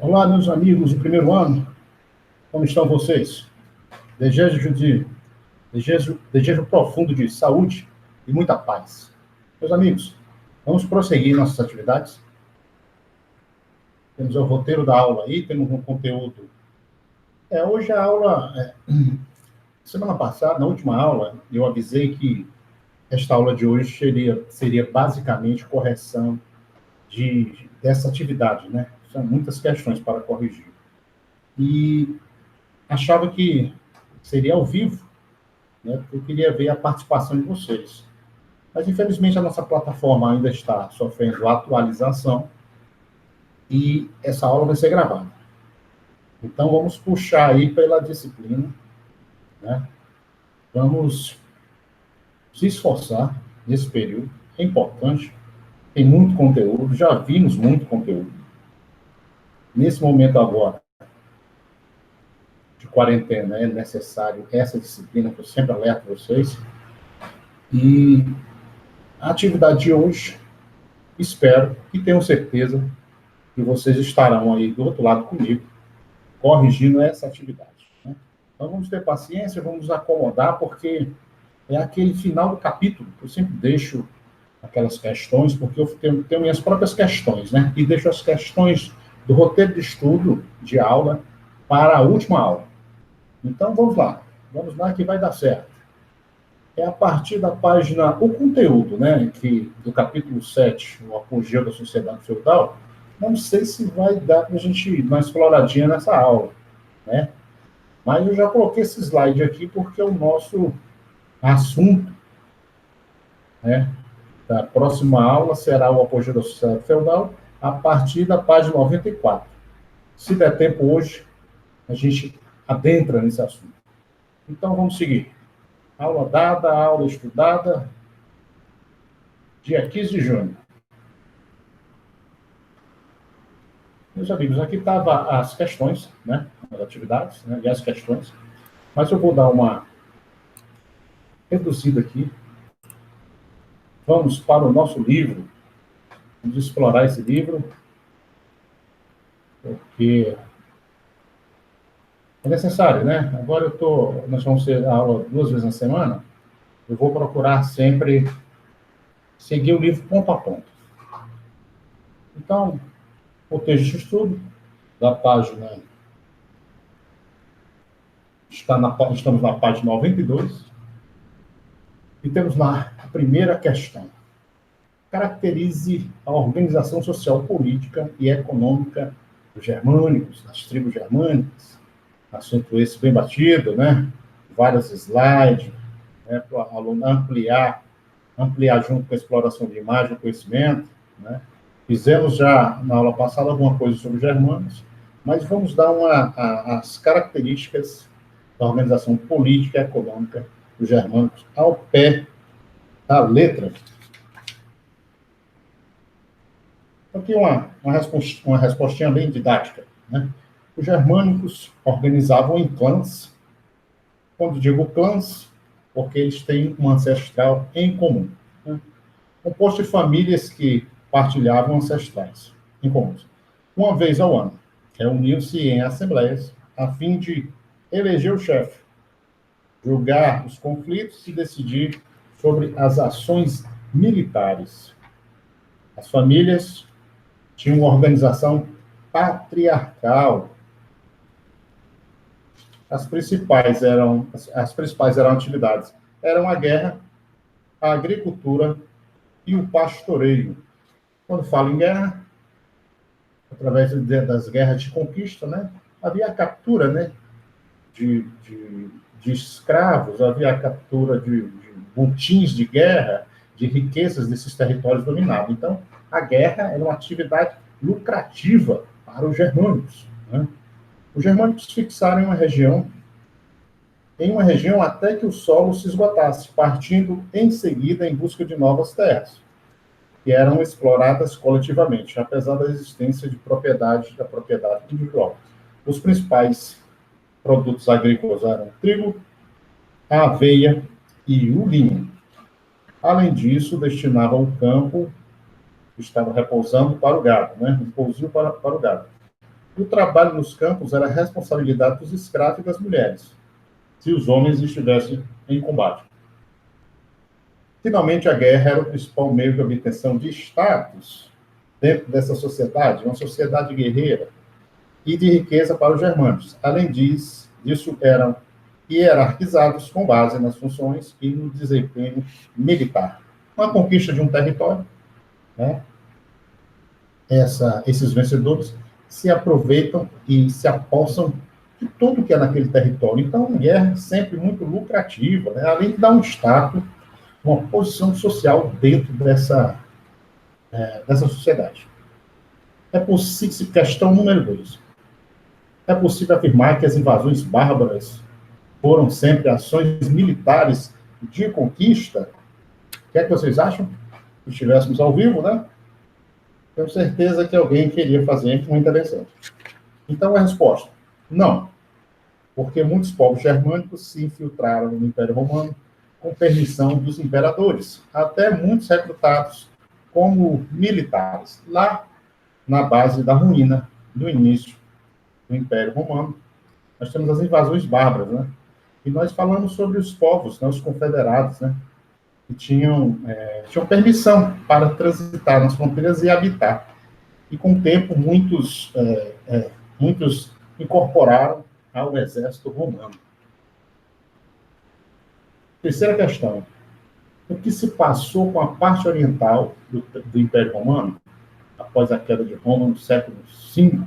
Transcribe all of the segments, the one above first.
Olá, meus amigos do primeiro ano, como estão vocês? Desejo profundo de saúde e muita paz. Meus amigos, vamos prosseguir nossas atividades. Temos o roteiro da aula aí, temos um conteúdo. Hoje a aula, semana passada, na última aula, eu avisei que esta aula de hoje seria basicamente correção dessa atividade, né? São muitas questões para corrigir. E achava que seria ao vivo, né? Porque eu queria ver a participação de vocês. Mas, infelizmente, a nossa plataforma ainda está sofrendo atualização e essa aula vai ser gravada. Então, vamos puxar aí pela disciplina, né? Vamos se esforçar nesse período, é importante, tem muito conteúdo, já vimos muito conteúdo. Nesse momento agora, de quarentena, é necessário essa disciplina, que eu sempre alerto vocês. E a atividade de hoje, espero e tenho certeza que vocês estarão aí do outro lado comigo, corrigindo essa atividade. Né? Então, vamos ter paciência, vamos nos acomodar, porque é aquele final do capítulo que eu sempre deixo aquelas questões, porque eu tenho minhas próprias questões, né? E deixo as questões do roteiro de estudo, de aula, para a última aula. Então, vamos lá que vai dar certo. É a partir da página, o conteúdo, né, do capítulo 7, o apogeu da sociedade feudal, não sei se vai dar para a gente ir uma exploradinha nessa aula, né? Mas eu já coloquei esse slide aqui porque é o nosso assunto, né? Da próxima aula será o apogeu da sociedade feudal, a partir da página 94. Se der tempo hoje, a gente adentra nesse assunto. Então, vamos seguir. Aula dada, aula estudada, dia 15 de junho. Meus amigos, aqui estavam as questões, né? As atividades, né? E as questões. Mas eu vou dar uma reduzida aqui. Vamos para o nosso livro. Vamos explorar esse livro, porque é necessário, né? Agora nós vamos ter a aula 2 vezes na semana. Eu vou procurar sempre seguir o livro ponto a ponto. Então, o texto de estudo da página estamos na página 92 e temos lá a primeira questão. Caracterize a organização social, política e econômica dos germânicos, das tribos germânicas. Assunto esse bem batido, né? Vários slides, né? Para o aluno ampliar junto com a exploração de imagem e conhecimento, né? Fizemos já na aula passada alguma coisa sobre os germânicos, mas vamos dar as características da organização política e econômica dos germânicos ao pé da letra. Aqui uma respostinha bem didática, né? Os germânicos organizavam em clãs. Quando digo clãs, porque eles têm um ancestral em comum, né? Composto de famílias que partilhavam ancestrais em comuns. Uma vez ao ano, reuniam-se em assembleias a fim de eleger o chefe, julgar os conflitos e decidir sobre as ações militares. As famílias tinham uma organização patriarcal. As principais eram atividades. Eram a guerra, a agricultura e o pastoreio. Quando falo em guerra, através das guerras de conquista, né, havia a captura, né, de escravos, havia a captura de botins de guerra, de riquezas desses territórios dominados. Então, a guerra era uma atividade lucrativa para os germânicos, né? Os germânicos fixaram em uma região até que o solo se esgotasse, partindo em seguida em busca de novas terras, que eram exploradas coletivamente, apesar da existência da propriedade individual. Os principais produtos agrícolas eram o trigo, a aveia e o linho. Além disso, destinavam o campo que estava repousando para o gado, né? Um pousio para o gado. O trabalho nos campos era responsabilidade dos escravos e das mulheres, se os homens estivessem em combate. Finalmente, a guerra era o principal meio de obtenção de status dentro dessa sociedade, uma sociedade guerreira e de riqueza para os germânicos. Além disso, eram hierarquizados com base nas funções e no desempenho militar. Uma conquista de um território, né? Esses vencedores se aproveitam e se apossam de tudo que é naquele território. Então, a guerra é sempre muito lucrativa, né? Além de dar um status, uma posição social dentro dessa sociedade. Questão número 2. É possível afirmar que as invasões bárbaras foram sempre ações militares de conquista? O que é que vocês acham? Se estivéssemos ao vivo, né? Tenho certeza que alguém queria fazer uma intervenção. Então, a resposta: não. Porque muitos povos germânicos se infiltraram no Império Romano com permissão dos imperadores, até muitos recrutados como militares, lá na base da ruína do início do Império Romano. Nós temos as invasões bárbaras, né? E nós falamos sobre os povos, né, os confederados, né, que tinham permissão para transitar nas fronteiras e habitar. E, com o tempo, muitos incorporaram ao exército romano. Terceira questão: o que se passou com a parte oriental do Império Romano após a queda de Roma no século V?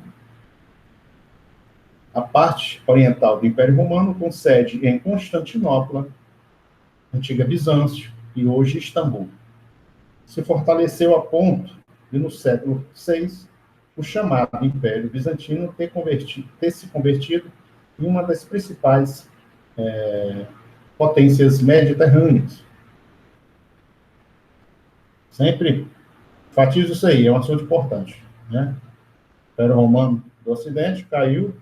A parte oriental do Império Romano, com sede em Constantinopla, antiga Bizâncio e hoje Istambul, se fortaleceu a ponto de, no século VI, o chamado Império Bizantino ter se convertido em uma das principais potências mediterrâneas. Sempre enfatizo isso aí, é um assunto importante, né? O Império Romano do Ocidente caiu,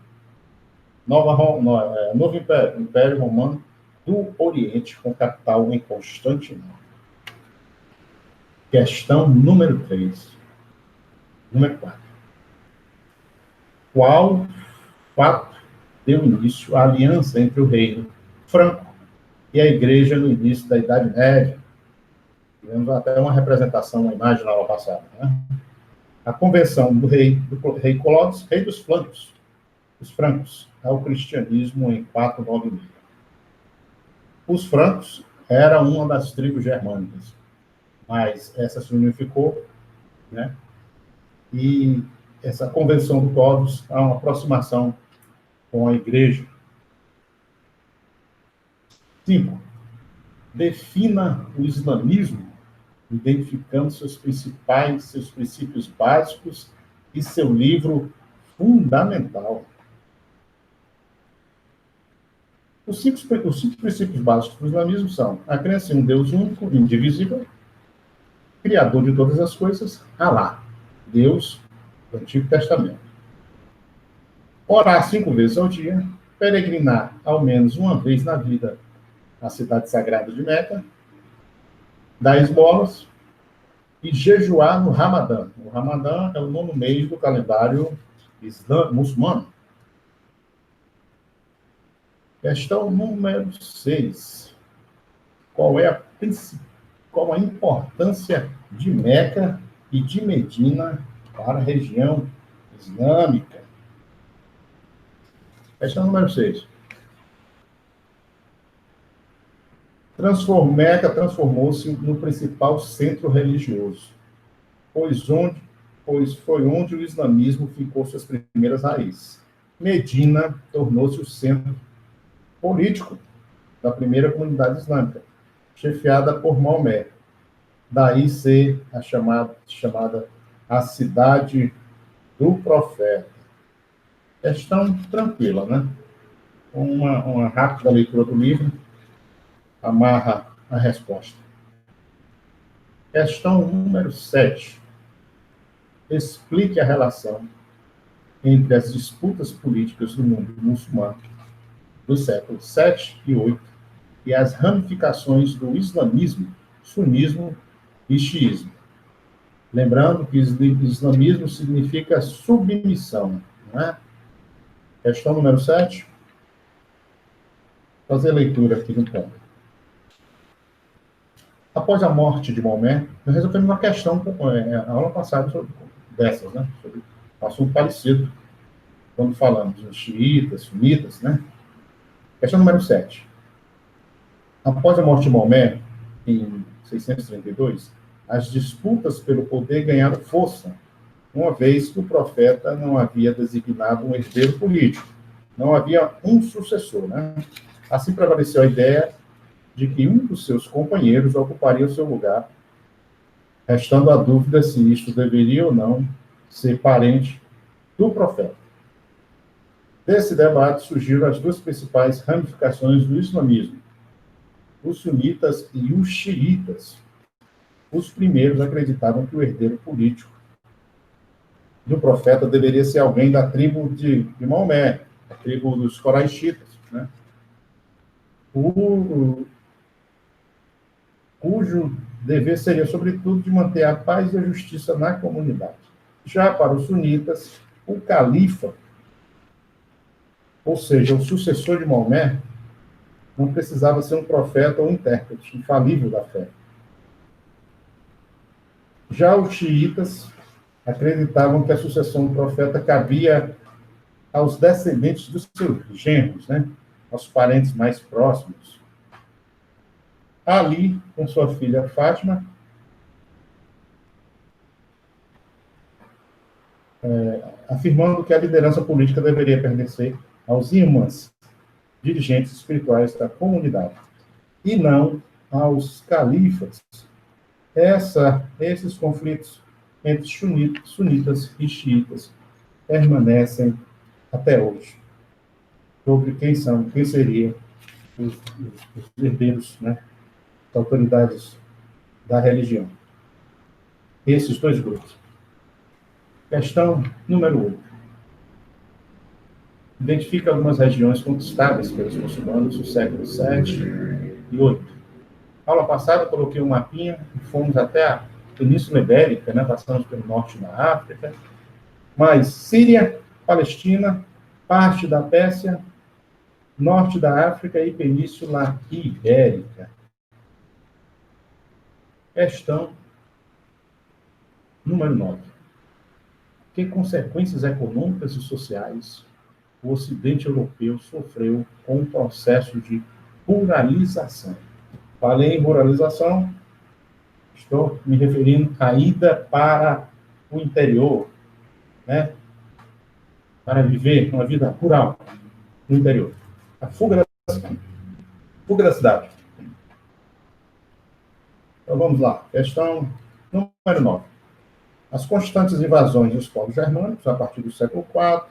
novo Império Romano do Oriente, com capital em Constantinopla. Questão número 3. Número 4. Qual fato deu início à aliança entre o reino franco e a igreja no início da Idade Média? Tivemos até uma representação, uma imagem na aula passada, né? A conversão do rei Clovis, rei dos Francos, ao cristianismo em 496. Os francos eram uma das tribos germânicas, mas essa se unificou, né? E essa convenção do Clovis há uma aproximação com a igreja. 5. Defina o islamismo, identificando seus princípios básicos e seu livro fundamental. Os cinco princípios básicos do islamismo são a crença em um Deus único, indivisível, criador de todas as coisas, Alá, Deus do Antigo Testamento. Orar 5 vezes ao dia, peregrinar ao menos uma vez na vida à cidade sagrada de Meca, dar esmolas e jejuar no Ramadã. O Ramadã é o 9º mês do calendário muçulmano. Questão número 6. Qual a importância de Meca e de Medina para a região islâmica? Questão número 6. Meca transformou-se no principal centro religioso, pois foi onde o islamismo ficou suas primeiras raízes. Medina tornou-se o centro político da primeira comunidade islâmica, chefiada por Maomé. Daí ser chamada a cidade do profeta. Questão tranquila, né? Uma rápida leitura do livro amarra a resposta. Questão número 7. Explique a relação entre as disputas políticas do mundo muçulmano dos séculos 7 e 8 e as ramificações do islamismo, sunismo e xiismo. Lembrando que islamismo significa submissão, não é? Questão número 7. Fazer a leitura aqui no ponto. Após a morte de Maomé, nós resolvemos uma questão, a aula passada, dessas, né? Sobre um assunto parecido, quando falamos dos xiitas, sunitas, né? Questão número 7. Após a morte de Maomé, em 632, as disputas pelo poder ganharam força, uma vez que o profeta não havia designado um herdeiro político. Não havia um sucessor, né? Assim prevaleceu a ideia de que um dos seus companheiros ocuparia o seu lugar, restando a dúvida se isto deveria ou não ser parente do profeta. Desse debate surgiram as duas principais ramificações do islamismo, os sunitas e os xiitas. Os primeiros acreditavam que o herdeiro político do profeta deveria ser alguém da tribo de Maomé, a tribo dos coraixitas, né? Cujo dever seria, sobretudo, de manter a paz e a justiça na comunidade. Já para os sunitas, o califa, ou seja, o sucessor de Maomé, não precisava ser um profeta ou intérprete infalível da fé. Já os xiitas acreditavam que a sucessão do profeta cabia aos descendentes dos seus genros, né? Aos parentes mais próximos. Ali, com sua filha Fátima, afirmando que a liderança política deveria pertencer aos imãs, dirigentes espirituais da comunidade, e não aos califas. Esses conflitos entre sunitas e xiitas permanecem até hoje, sobre quem seriam os herdeiros, né, das autoridades da religião. Esses dois grupos. Questão número 8. Identifica algumas regiões conquistadas pelos muçulmanos no século 7 e 8. Aula passada, coloquei um mapinha e fomos até a Península Ibérica, né? Passamos pelo norte da África, mas Síria, Palestina, parte da Pérsia, norte da África e Península Ibérica. Questão número 9. Que consequências econômicas e sociais o Ocidente europeu sofreu com o processo de ruralização? Falei em ruralização, estou me referindo à ida para o interior, né? Para viver uma vida rural no interior. A fuga da cidade. Então vamos lá. Questão número 9. As constantes invasões dos povos germânicos, a partir do século IV,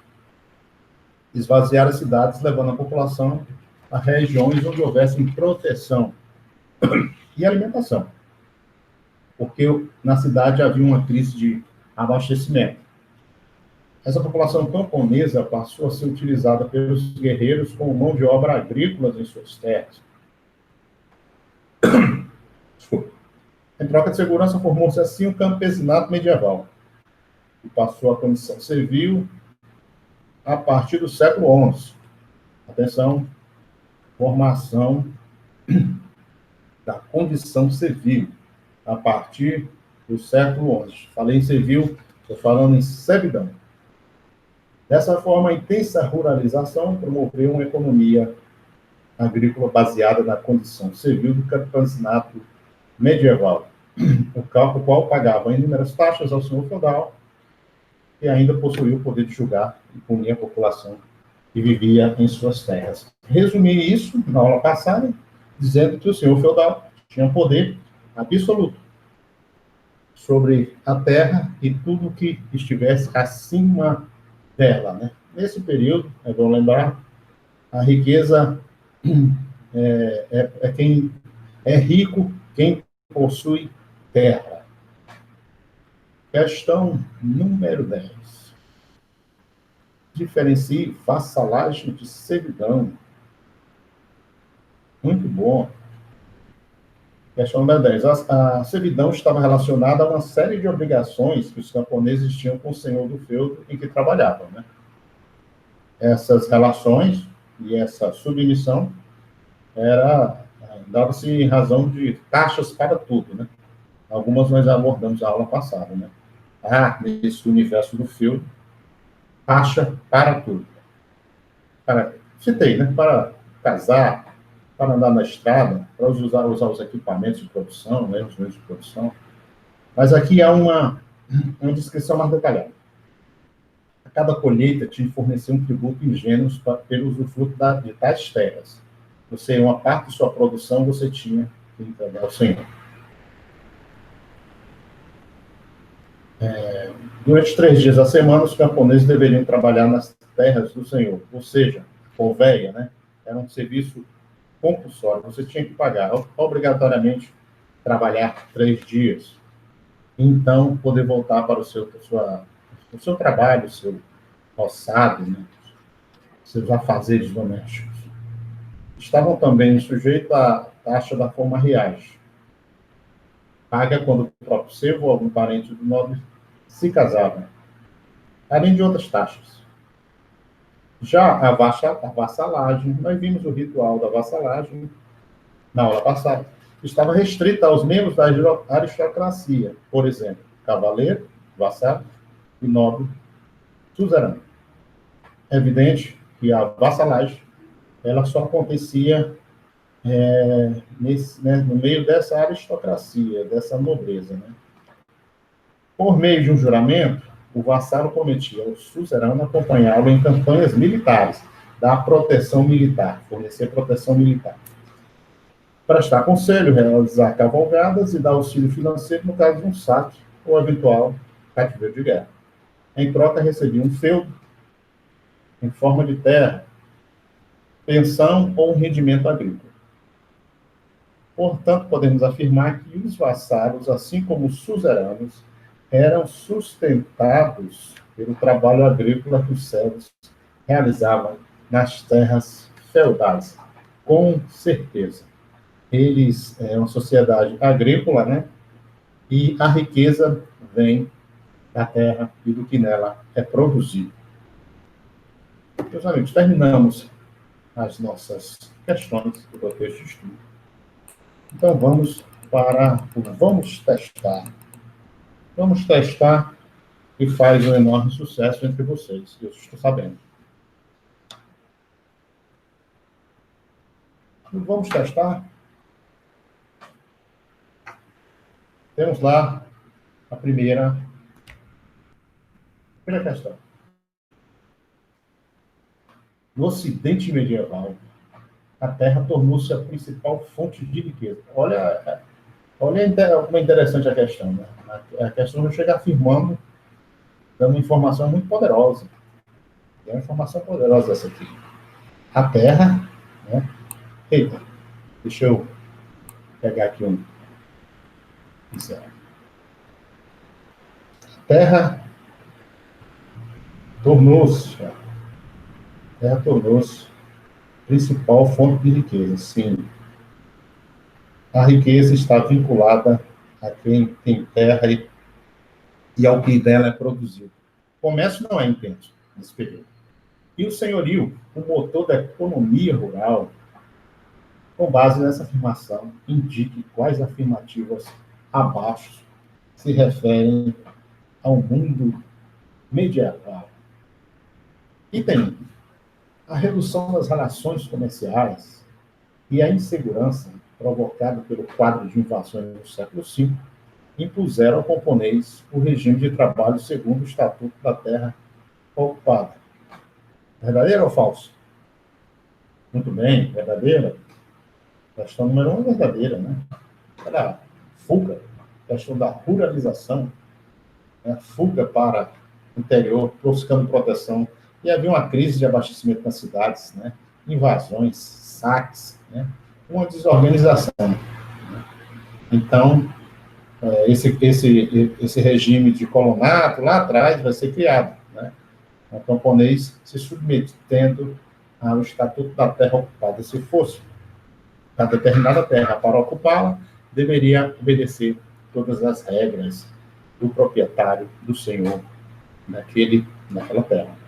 esvaziaram as cidades, levando a população a regiões onde houvesse proteção e alimentação, porque na cidade havia uma crise de abastecimento. Essa população camponesa passou a ser utilizada pelos guerreiros como mão de obra agrícola em suas terras. Desculpa. Em troca de segurança, formou-se assim o campesinato medieval, que passou à condição civil a partir do século XI. Atenção, formação da condição civil a partir do século XI. Falei em civil, estou falando em servidão. Dessa forma, a intensa ruralização promoveu uma economia agrícola baseada na condição civil do campesinato medieval, o qual pagava inúmeras taxas ao senhor feudal e ainda possuía o poder de julgar e punir a população que vivia em suas terras. Resumi isso na aula passada, dizendo que o senhor feudal tinha poder absoluto sobre a terra e tudo que estivesse acima dela, né? Nesse período, é bom lembrar, a riqueza quem é rico, quem possui terra. Questão número 10. Diferencie vassalagem de servidão. Muito bom. Questão número 10. A servidão estava relacionada a uma série de obrigações que os camponeses tinham com o senhor do feudo em que trabalhavam, né? essas relações e essa submissão dava-se em razão de taxas para tudo, né? Algumas nós abordamos na aula passada, né? Nesse universo do filme, taxa para tudo. Citei, né? Para casar, para andar na estrada, para usar os equipamentos de produção, né? Os meios de produção. Mas aqui há uma descrição mais detalhada. A cada colheita te fornecia um tributo ingênuo pelo usufruto de tais terras. Você, uma parte de sua produção, você tinha que entregar ao Senhor. Durante 3 dias da semana, os camponeses deveriam trabalhar nas terras do Senhor. Ou seja, colveia, né? Era um serviço compulsório. Você tinha que pagar obrigatoriamente trabalhar 3 dias. Então, poder voltar para o seu trabalho, o seu roçado, né? Seus afazeres domésticos. Estavam também sujeitos à taxa da forma reais, paga quando o próprio servo ou algum parente do nobre se casava, além de outras taxas. Já a vassalagem, nós vimos o ritual da vassalagem na aula passada, estava restrita aos membros da aristocracia, por exemplo, cavaleiro, vassalo e nobre, suzerano. É evidente que a vassalagem ela só acontecia no meio dessa aristocracia, dessa nobreza. Né? Por meio de um juramento, o vassalo prometia ao suzerano acompanhá-lo em campanhas militares, dar proteção militar, fornecer proteção militar. Prestar conselho, realizar cavalgadas e dar auxílio financeiro no caso de um saque ou eventual cativeiro de guerra. Em troca, recebia um feudo em forma de terra, pensão ou um rendimento agrícola. Portanto, podemos afirmar que os vassalos, assim como os suzeranos, eram sustentados pelo trabalho agrícola que os servos realizavam nas terras feudais. Com certeza. Eles é uma sociedade agrícola, né? E a riqueza vem da terra e do que nela é produzido. Meus amigos, terminamos as nossas questões do contexto de estudo. Então, vamos para o Vamos Testar. Vamos testar e faz um enorme sucesso entre vocês, eu estou sabendo. Vamos testar. Temos lá a primeira questão. No Ocidente medieval, a terra tornou-se a principal fonte de riqueza. Olha como é interessante a questão. Né? A questão já chega afirmando, dando uma informação muito poderosa. É uma informação poderosa essa aqui. A terra, né? Eita, deixa eu pegar aqui um. A terra tornou-se principal fonte de riqueza, sim. A riqueza está vinculada a quem tem terra e ao que dela é produzido. O comércio não é intenso nesse período. E o senhorio, o motor da economia rural, com base nessa afirmação, indique quais afirmativas abaixo se referem ao mundo medieval. Item 1. A redução das relações comerciais e a insegurança provocada pelo quadro de invasões do século V impuseram ao camponês o regime de trabalho segundo o Estatuto da Terra Ocupada. Verdadeiro ou falso? Muito bem, verdadeira. Questão número 1 é verdadeira, né? Era a fuga, questão da ruralização, né? Fuga para o interior, buscando proteção. E havia uma crise de abastecimento nas cidades, né? Invasões, saques, né? Uma desorganização. Né? Então, esse regime de colonato lá atrás vai ser criado. Né? O camponês se submetendo ao Estatuto da Terra Ocupada. Se fosse a determinada terra para ocupá-la, deveria obedecer todas as regras do proprietário, do senhor, naquela terra.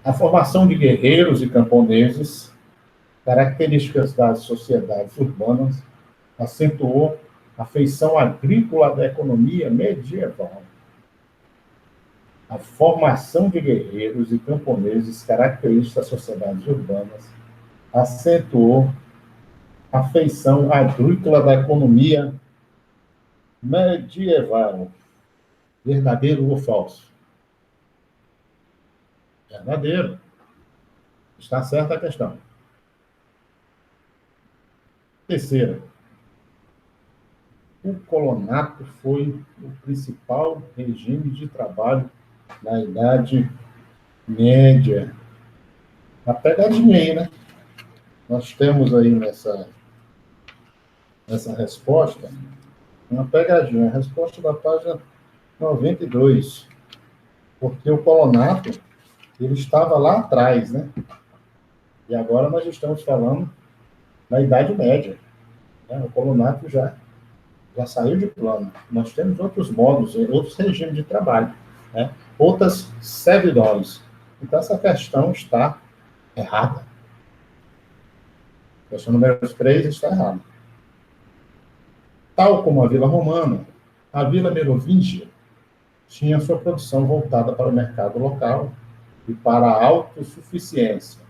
A formação de guerreiros e camponeses, características das sociedades urbanas, acentuou a feição agrícola da economia medieval. A formação de guerreiros e camponeses, características das sociedades urbanas, acentuou a feição agrícola da economia medieval. Verdadeiro ou falso? Verdadeiro. Está certa a questão. Terceira. O colonato foi o principal regime de trabalho na Idade Média. A pegadinha aí, né? Nós temos aí nessa resposta uma pegadinha. A resposta da página 92. Porque o colonato, ele estava lá atrás, né? E agora nós estamos falando da Idade Média. Né? O colonato já saiu de plano. Nós temos outros modos, outros regimes de trabalho, né? Outras servidões. Então, essa questão está errada. A questão número 3 está errada. Tal como a Vila Romana, a Vila Merovingia tinha sua produção voltada para o mercado local e para a autossuficiência.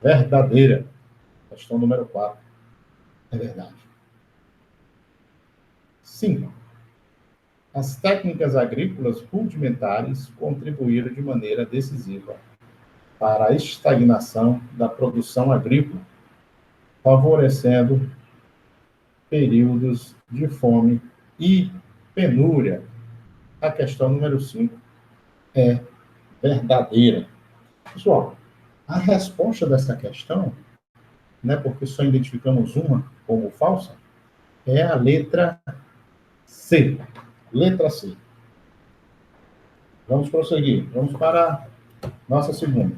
Verdadeira. Questão número 4. É verdade. 5. As técnicas agrícolas rudimentares contribuíram de maneira decisiva para a estagnação da produção agrícola, favorecendo períodos de fome e penúria. A questão número 5 é verdadeira. Pessoal, a resposta dessa questão, né, porque só identificamos uma como falsa, é a letra C. Letra C. Vamos prosseguir. Vamos para a nossa segunda.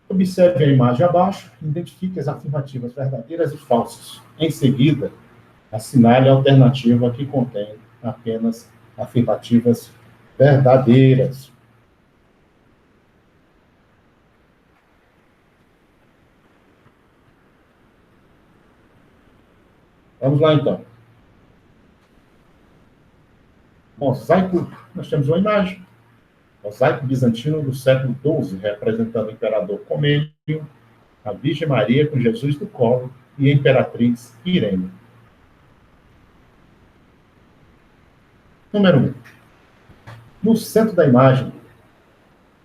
Observe a imagem abaixo, identifique as afirmativas verdadeiras e falsas. Em seguida, assinale a alternativa que contém apenas afirmativas verdadeiras. Vamos lá, então. Mosaico, nós temos uma imagem. Mosaico bizantino do século XII, representando o imperador Comênio, a Virgem Maria com Jesus no colo e a imperatriz Irene. Número 1. No centro da imagem,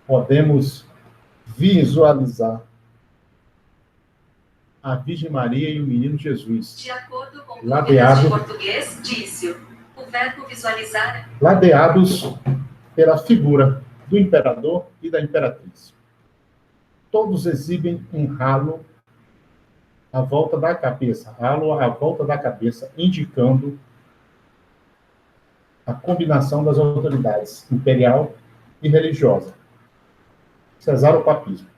podemos visualizar a Virgem Maria e o menino Jesus. De acordo com o ladeado, de português, disse o verbo visualizar. Ladeados pela figura do imperador e da imperatriz. Todos exibem um halo à volta da cabeça, indicando a combinação das autoridades imperial e religiosa. Cesaropapismo.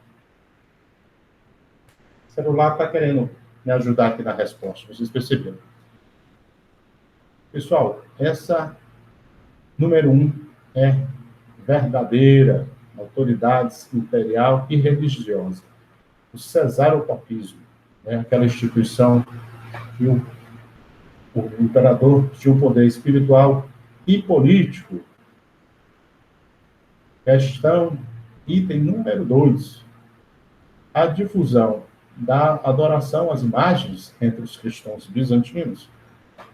O celular está querendo me ajudar aqui na resposta, vocês perceberam. Pessoal, essa número 1 é verdadeira, autoridades imperial e religiosa. O cesaropapismo é aquela instituição que o imperador tinha um poder espiritual e político. Questão, item número 2. A difusão da adoração às imagens entre os cristãos bizantinos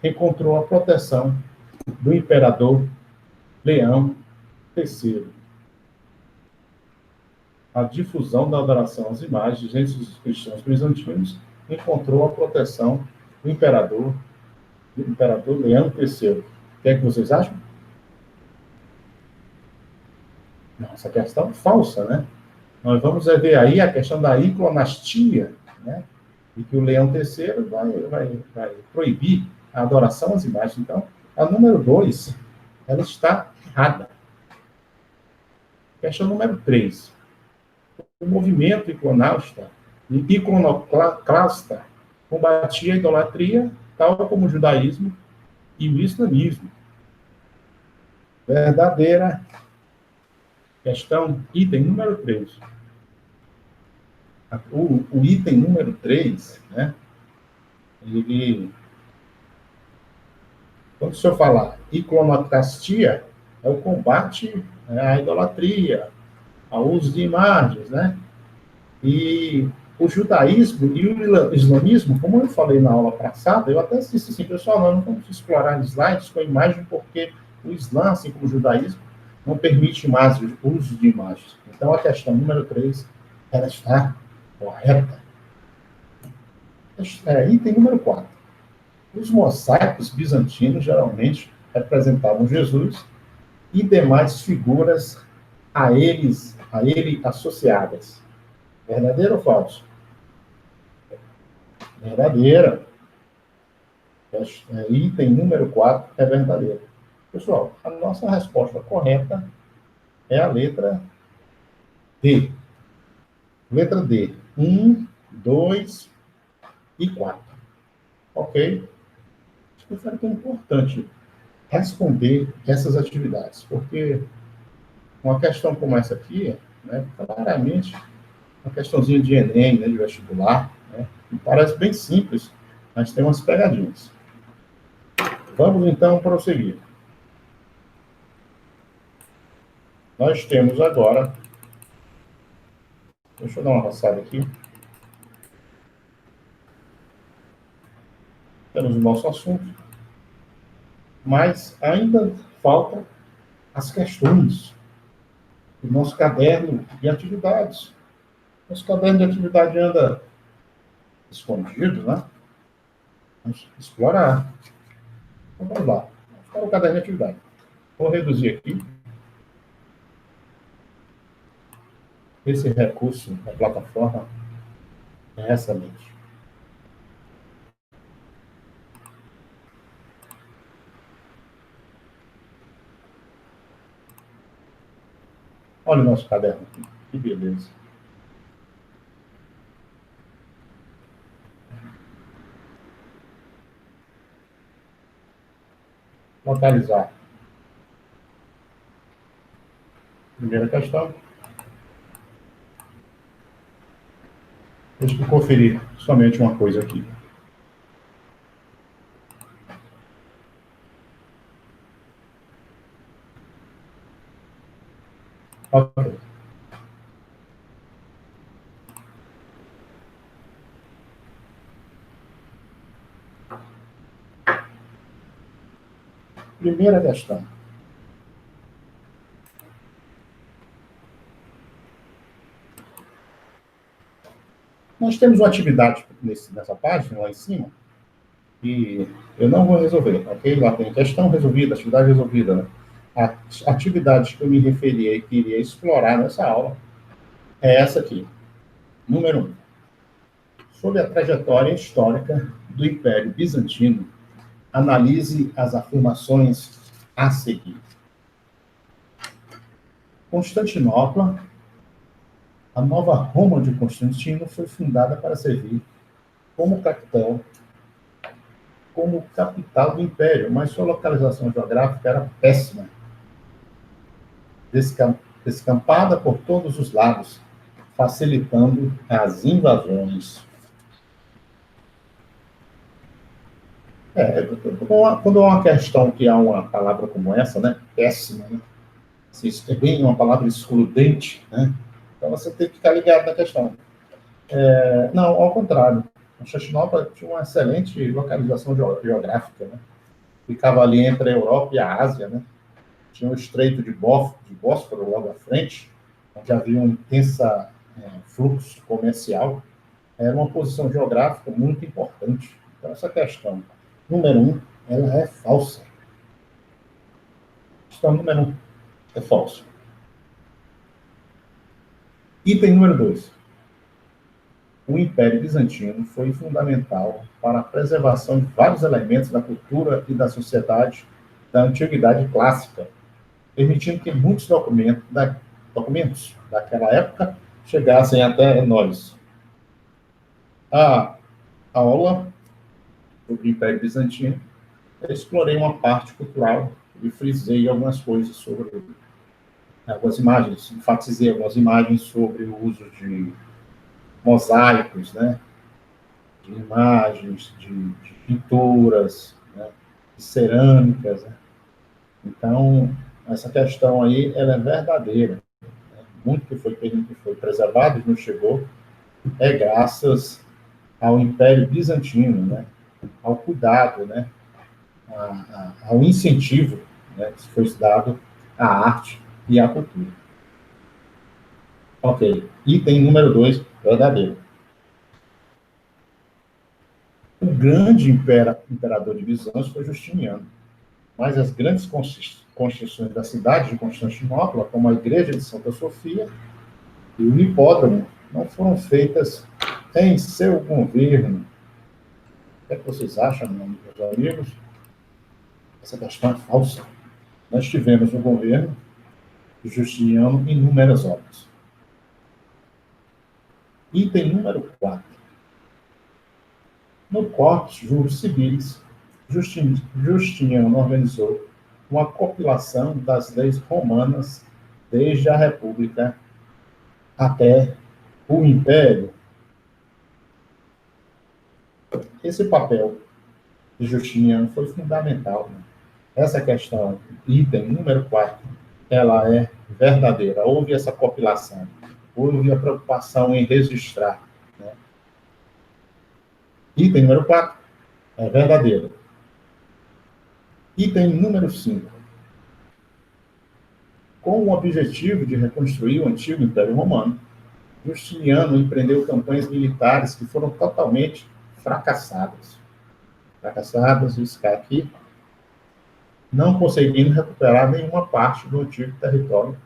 encontrou a proteção do imperador Leão III. A difusão da adoração às imagens entre os cristãos bizantinos encontrou a proteção do imperador Leão III. O que é que vocês acham? Não, essa questão é falsa, né? Nós vamos ver aí a questão da iconastia, né? E que o Leão III vai proibir a adoração às imagens. Então, a número 2, ela está errada. Questão número 3. O movimento iconoclasta combatia a idolatria, tal como o judaísmo e o islamismo. Verdadeira questão, item número 3. O item número 3, né? Quando o senhor falar iconoclastia, é o combate à idolatria, ao uso de imagens, né? E o judaísmo e o islamismo, como eu falei na aula passada, eu até disse assim, pessoal, nós não vamos explorar slides com imagem, porque o Islã, assim como o judaísmo, não permite mais o uso de imagens. Então, a questão número 3, ela está correta. Item número 4. Os mosaicos bizantinos geralmente representavam Jesus e demais figuras a ele associadas. Verdadeiro ou falso? Verdadeira. Item número 4 é verdadeiro. Pessoal, a nossa resposta correta é a letra D. Letra D. 1, 2 e 4. Ok? Acho que é importante responder essas atividades, porque uma questão como essa aqui, né, claramente, uma questãozinha de Enem, né, de vestibular, né, parece bem simples, mas tem umas pegadinhas. Vamos, então, prosseguir. Nós temos agora... Deixa eu dar uma passada aqui. Temos o nosso assunto, mas ainda faltam as questões do nosso caderno de atividades. Nosso caderno de atividade anda escondido, né? Vamos explorar. Então, vamos lá. Vamos para o caderno de atividade. Vou reduzir aqui. Esse recurso da plataforma é excelente. Olha o nosso caderno aqui. Que beleza. Localizar. Primeira questão. Deixa eu conferir somente uma coisa aqui. Ok. Primeira questão. Nós temos uma atividade nessa página, lá em cima, e eu não vou resolver, ok? Lá tem questão resolvida, atividade resolvida, né? A atividade que eu me referia e queria explorar nessa aula é essa aqui. Número 1. Sobre a trajetória histórica do Império Bizantino, analise as afirmações a seguir. Constantinopla, a nova Roma de Constantino, foi fundada para servir como capital do Império, mas sua localização geográfica era péssima, descampada por todos os lados, facilitando as invasões. Quando há uma questão que há uma palavra como essa, né, péssima, né, isso é bem uma palavra excludente, né, então você tem que ficar ligado na questão. Não, ao contrário, Constantinopla tinha uma excelente localização geográfica, né, ficava ali entre a Europa e a Ásia, né, tinha o Estreito de Bósforo logo à frente, onde havia um intenso fluxo comercial, era uma posição geográfica muito importante. Então, essa questão número 1, ela é falsa. Questão número 1 é falsa. Item número 2. O Império Bizantino foi fundamental para a preservação de vários elementos da cultura e da sociedade da Antiguidade Clássica, permitindo que muitos documentos daquela época chegassem até nós. A aula sobre o Império Bizantino, eu explorei uma parte cultural e frisei algumas coisas sobre algumas imagens, enfatizei algumas imagens sobre o uso de mosaicos, né, de imagens, de pinturas, né, de cerâmicas. Né? Então, essa questão aí, ela é verdadeira. Né? Muito que foi preservado e não chegou é graças ao Império Bizantino, né? Ao cuidado, né? Ao incentivo, né? Que foi dado à arte e à cultura. Ok. Item número 2, verdadeiro. O grande imperador de Bizâncio foi Justiniano, mas as grandes construções da cidade de Constantinopla, como a igreja de Santa Sofia e o hipódromo, não foram feitas em seu governo. O que é que vocês acham, meus amigos? Essa questão é falsa. Nós tivemos no governo de Justiniano inúmeras obras. Item número 4. No Corpus Juris Civilis, Justiniano organizou uma compilação das leis romanas desde a República até o Império. Esse papel de Justiniano foi fundamental. Né? Essa questão, item número 4, ela é verdadeira. Houve essa compilação, houve a preocupação em registrar. Né? Item número 4 é verdadeiro. Item número 5. Com o objetivo de reconstruir o antigo Império Romano, Justiniano empreendeu campanhas militares que foram totalmente fracassadas. Fracassadas, isso está aqui, não conseguindo recuperar nenhuma parte do antigo território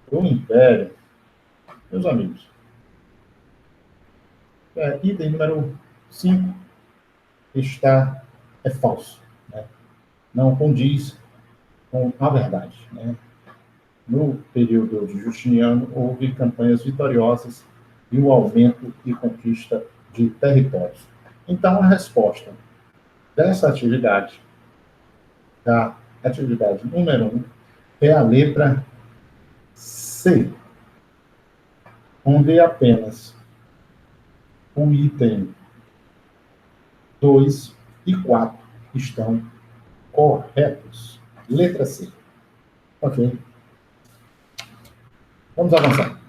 do Império. Meus amigos, item número 5 é falso. Né? Não condiz com a verdade. Né? No período de Justiniano, houve campanhas vitoriosas e o aumento e conquista de territórios. Então, a resposta dessa atividade, da atividade número 1, é a letra C, onde apenas o item 2 e 4 estão corretos. Letra C. Ok. Vamos avançar.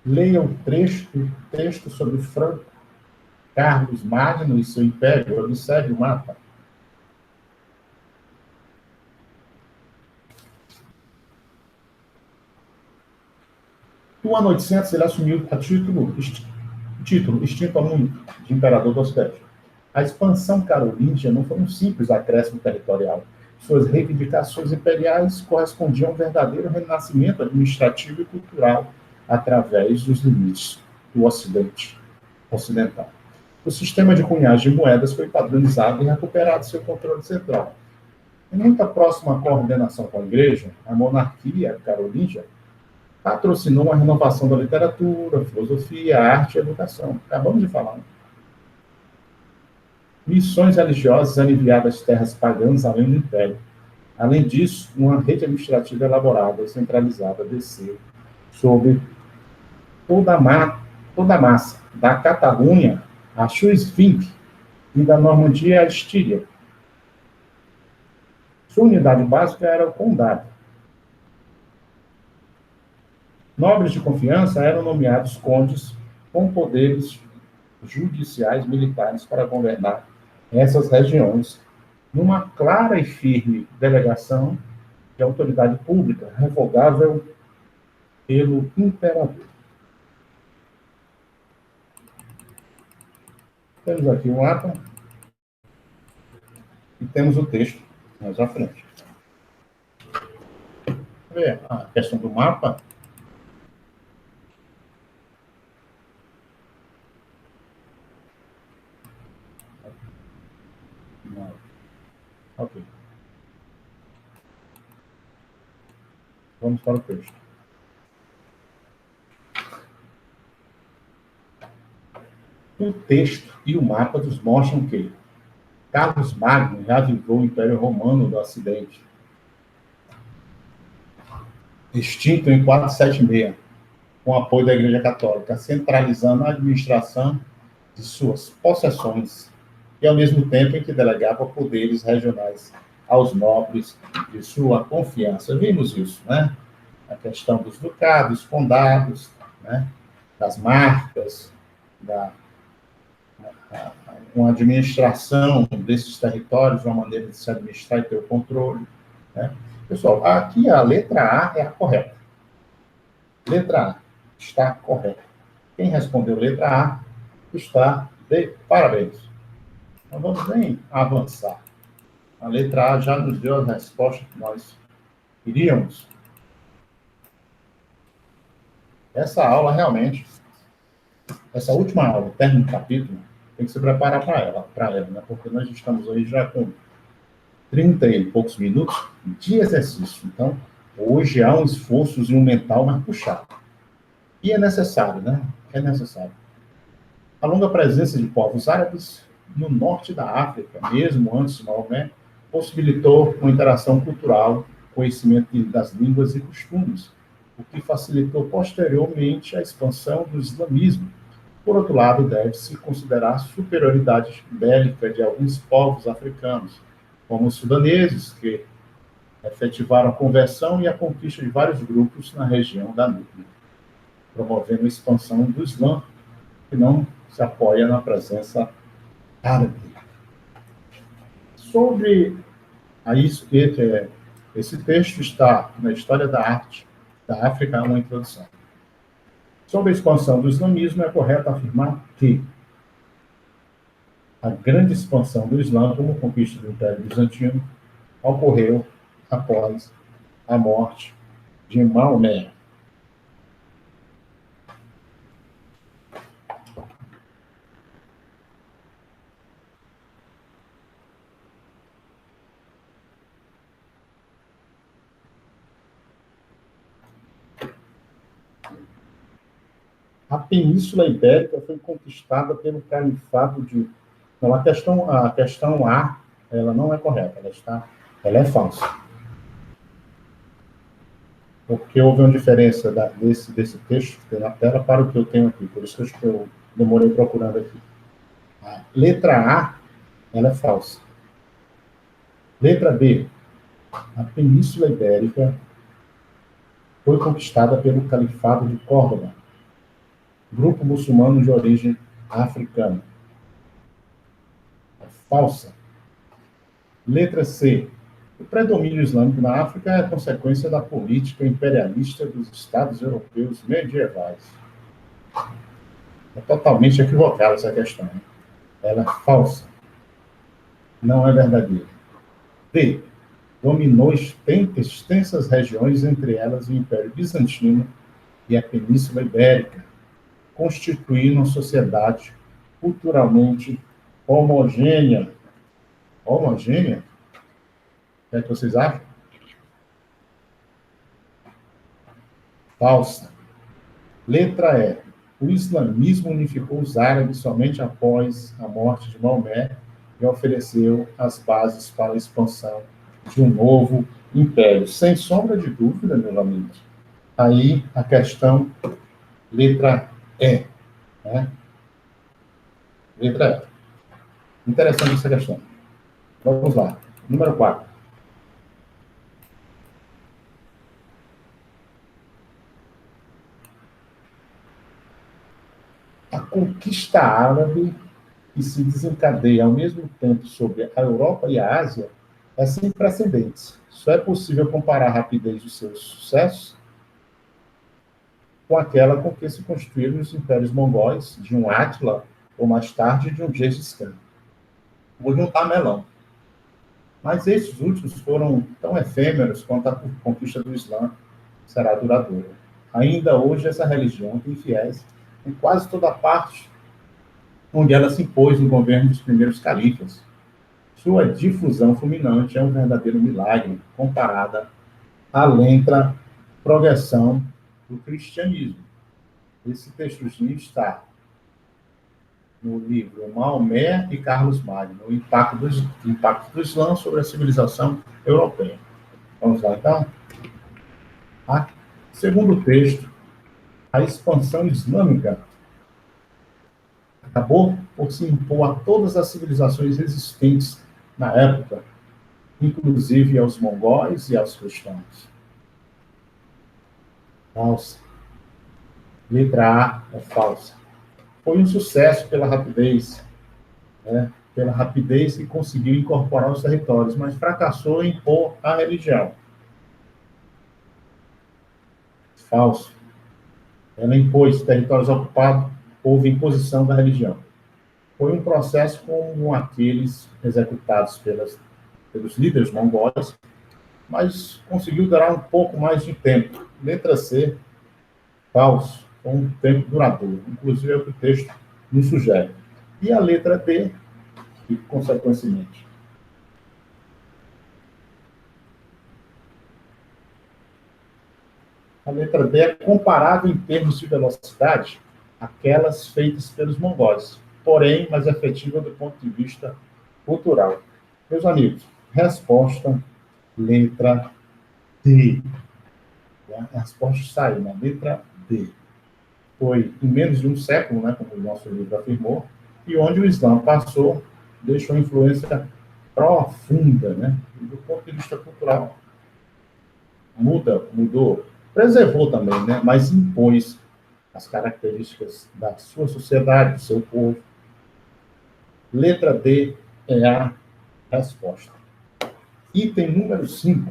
Leia o texto sobre Franco Carlos Magno e seu império. Observe o mapa. No ano 800, ele assumiu a título extinto há muito, de imperador do Ocidente. A expansão carolíngia não foi um simples acréscimo territorial. Suas reivindicações imperiais correspondiam a um verdadeiro renascimento administrativo e cultural através dos limites do Ocidente ocidental. O sistema de cunhagem de moedas foi padronizado e recuperado seu controle central. Em muita próxima coordenação com a Igreja, a monarquia carolíngia patrocinou uma renovação da literatura, filosofia, arte e educação. Acabamos de falar. Né? Missões religiosas aliviaram as terras pagãs além do Império. Além disso, uma rede administrativa elaborada e centralizada desceu sobre toda a massa, da Catalunha a Schleswig e da Normandia à Estíria. Sua unidade básica era o condado. Nobres de confiança eram nomeados condes com poderes judiciais militares para governar essas regiões, numa clara e firme delegação de autoridade pública, revogável pelo imperador. Temos aqui o mapa e temos o texto mais à frente. Vamos ver a questão do mapa. Ok. Vamos para o texto. O texto e o mapa nos mostram que Carlos Magno reavivou o Império Romano do Ocidente, extinto em 476, com apoio da Igreja Católica, centralizando a administração de suas possessões e, ao mesmo tempo, em que delegava poderes regionais aos nobres de sua confiança. Vimos isso, né? A questão dos ducados, condados, né? Das marcas, uma administração desses territórios, uma maneira de se administrar e ter o controle, né? Pessoal, aqui a letra A é a correta. Letra A está correta. Quem respondeu letra A está de parabéns. Então, vamos bem avançar. A letra A já nos deu a resposta que nós queríamos. Essa aula, realmente, essa última aula, término do capítulo, tem que se preparar para ela, né? Porque nós estamos hoje já com 30 e poucos minutos de exercício. Então, hoje há um esforço e um mental mais puxado. E é necessário, né? É necessário. A longa presença de povos árabes no norte da África, mesmo antes de Maomé, possibilitou uma interação cultural, conhecimento das línguas e costumes, o que facilitou posteriormente a expansão do islamismo. Por outro lado, deve-se considerar a superioridade bélica de alguns povos africanos, como os sudaneses, que efetivaram a conversão e a conquista de vários grupos na região da Núbia, promovendo a expansão do Islã, que não se apoia na presença árabe. Sobre a isso que esse texto está na História da Arte da África, uma introdução. Sobre a expansão do islamismo, é correto afirmar que a grande expansão do Islã, como conquista do Império Bizantino, ocorreu após a morte de Maomé. A Península Ibérica foi conquistada pelo Califado de... Não, a questão A, ela não é correta, ela é falsa. Porque houve uma diferença desse texto que tem na tela para o que eu tenho aqui, por isso que eu demorei procurando aqui. A letra A, ela é falsa. Letra B, a Península Ibérica foi conquistada pelo Califado de Córdoba, grupo muçulmano de origem africana. É falsa. Letra C. O predomínio islâmico na África é a consequência da política imperialista dos Estados europeus medievais. É totalmente equivocada essa questão. Ela é falsa. Não é verdadeira. D. Dominou extensas regiões, entre elas o Império Bizantino e a Península Ibérica, constituindo uma sociedade culturalmente homogênea. Homogênea? O que é que vocês acham? Falsa. Letra E. O islamismo unificou os árabes somente após a morte de Maomé e ofereceu as bases para a expansão de um novo império. Sem sombra de dúvida, meus amigos. Aí a questão letra E. Né? Letra E. Interessante essa questão. Vamos lá. Número 4. A conquista árabe, que se desencadeia ao mesmo tempo sobre a Europa e a Ásia, é sem precedentes. Só é possível comparar a rapidez dos seus sucessos com aquela com que se construíram os impérios mongóis, de um Átila, ou mais tarde de um Gengis Khan. Vou juntar melão. Mas esses últimos foram tão efêmeros quanto a conquista do Islã será duradoura. Ainda hoje, essa religião tem fiéis em quase toda a parte onde ela se impôs no governo dos primeiros califas. Sua difusão fulminante é um verdadeiro milagre, comparada à letra progressão do cristianismo. Esse textozinho está no livro Maomé e Carlos Magno, o impacto do Islã sobre a civilização europeia. Vamos lá, então? Segundo texto, a expansão islâmica acabou por se impor a todas as civilizações existentes na época, inclusive aos mongóis e aos cristãos. Falsa. Letra A é falsa. Foi um sucesso pela rapidez, pela rapidez que conseguiu incorporar os territórios, mas fracassou em impor a religião. Falso. Ela impôs territórios ocupados, houve imposição da religião. Foi um processo como aqueles executados pelos líderes mongóis, mas conseguiu durar um pouco mais de tempo. Letra C, falso, com um tempo duradouro. Inclusive é o que o texto nos sugere. E a letra D, que consequentemente. A letra D é comparável em termos de velocidade àquelas feitas pelos mongóis, porém mais efetiva do ponto de vista cultural. Meus amigos, resposta letra D. A resposta está aí, na letra D. Foi em menos de um século, como o nosso livro afirmou, e onde o Islã passou, deixou influência profunda, E do ponto de vista cultural. Mudou, preservou também, mas impôs as características da sua sociedade, do seu povo. Letra D é a resposta. Item número 5.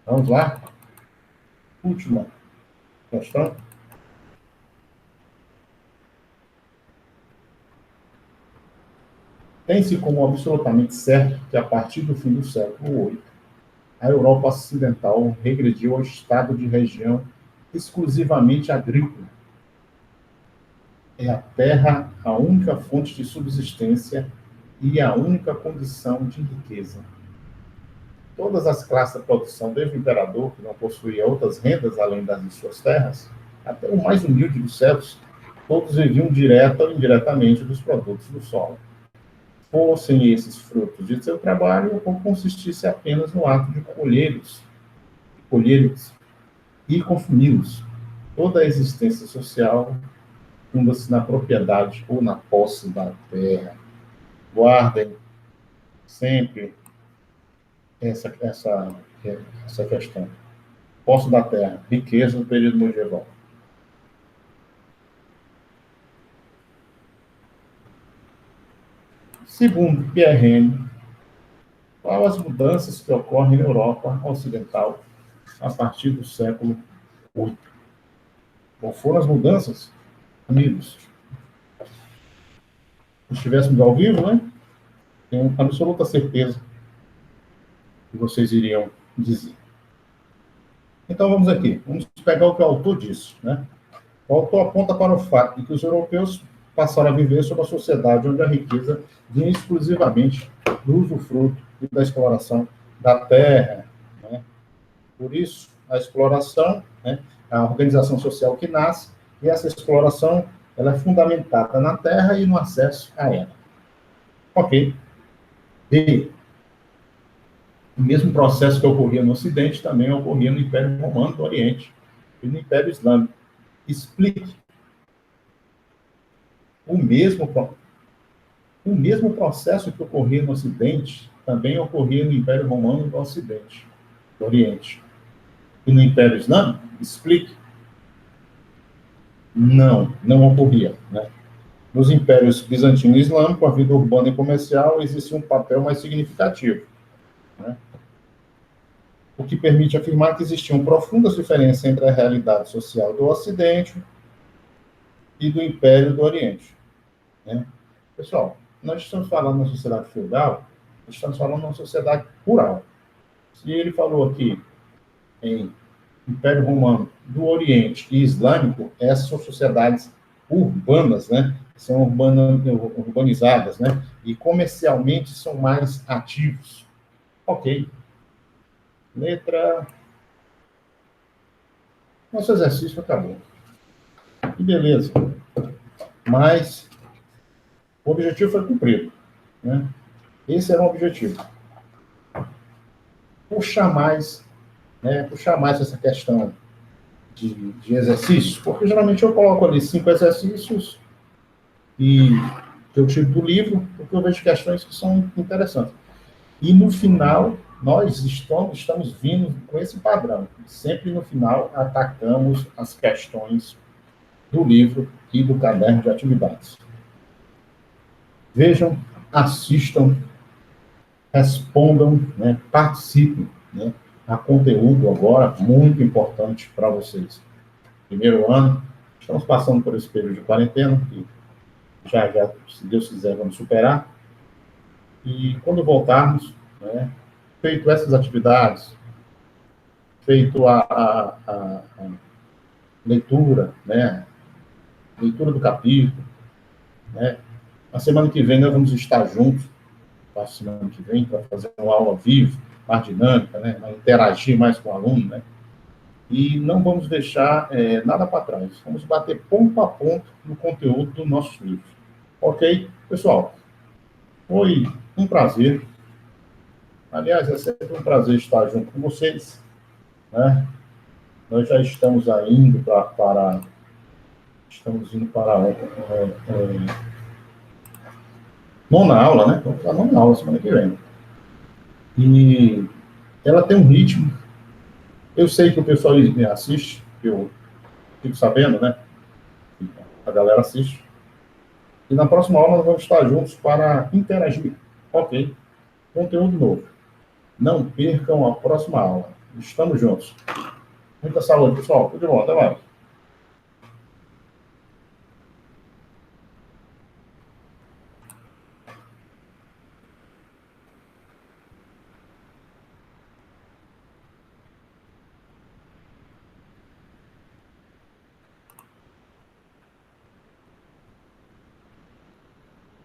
Vamos lá? Última questão. Tem-se como absolutamente certo que, a partir do fim do século VIII, a Europa Ocidental regrediu ao estado de região exclusivamente agrícola. É a terra a única fonte de subsistência e a única condição de riqueza. Todas as classes da produção, desde o imperador, que não possuía outras rendas além das de suas terras, até o mais humilde dos servos, todos viviam direta ou indiretamente dos produtos do solo. Fossem esses frutos de seu trabalho ou consistisse apenas no ato de colhê-los e consumi-los. Toda a existência social funda-se na propriedade ou na posse da terra. Guardem sempre essa questão. Posse da terra, riqueza no período medieval. Segundo Pierre Rene, quais as mudanças que ocorrem na Europa Ocidental a partir do século VIII? Qual foram as mudanças, amigos? Se estivéssemos ao vivo, tenho absoluta certeza que vocês iriam dizer. Então, vamos aqui. Vamos pegar o que o autor disse. O autor aponta para o fato de que os europeus passaram a viver sob uma sociedade onde a riqueza vinha exclusivamente do usufruto e da exploração da terra. Por isso, a exploração, a organização social que nasce, e essa exploração ela é fundamentada na terra e no acesso a ela. Ok. B. O mesmo processo que ocorria no Ocidente também ocorria no Império Romano do Oriente e no Império Islâmico. Explique. O mesmo processo que ocorria no Ocidente também ocorria no Império Romano do Ocidente, do Oriente. E no Império Islâmico? Explique. Não ocorria. Nos impérios bizantino e islâmico, a vida urbana e comercial existia um papel mais significativo. O que permite afirmar que existiam profundas diferenças entre a realidade social do Ocidente e do Império do Oriente. Pessoal, nós estamos falando de uma sociedade feudal, estamos falando de uma sociedade rural. Se ele falou aqui em Império Romano do Oriente e Islâmico, essas são sociedades urbanas, são urbanizadas, e comercialmente são mais ativos. Ok. Letra nosso exercício acabou. E beleza. Mas o objetivo foi cumprido, né? Esse era o objetivo. Puxar mais essa questão de exercícios, porque geralmente eu coloco ali 5 exercícios e eu tiro do livro, porque eu vejo questões que são interessantes. E no final, nós estamos vindo com esse padrão. Sempre no final, atacamos as questões do livro e do caderno de atividades. Vejam, assistam, respondam, né, participem, né? Há conteúdo agora muito importante para vocês. Primeiro ano, estamos passando por esse período de quarentena, que já, se Deus quiser, vamos superar. E quando voltarmos, né, feito essas atividades, feito a leitura, né, leitura do capítulo, né, na semana que vem nós vamos estar juntos, na semana que vem, para fazer uma aula ao vivo, mais dinâmica, né, interagir mais com o aluno, né, e não vamos deixar nada para trás. Vamos bater ponto a ponto no conteúdo do nosso livro. Ok? Pessoal, foi um prazer. Aliás, é sempre um prazer estar junto com vocês, né? Nós já estamos indo para nona aula, né? Vamos para a nona aula semana que vem. E ela tem um ritmo. Eu sei que o pessoal assiste, eu fico sabendo, né? A galera assiste. E na próxima aula nós vamos estar juntos para interagir. Ok? Conteúdo novo. Não percam a próxima aula. Estamos juntos. Muita saúde, pessoal. Tudo de bom. Até mais.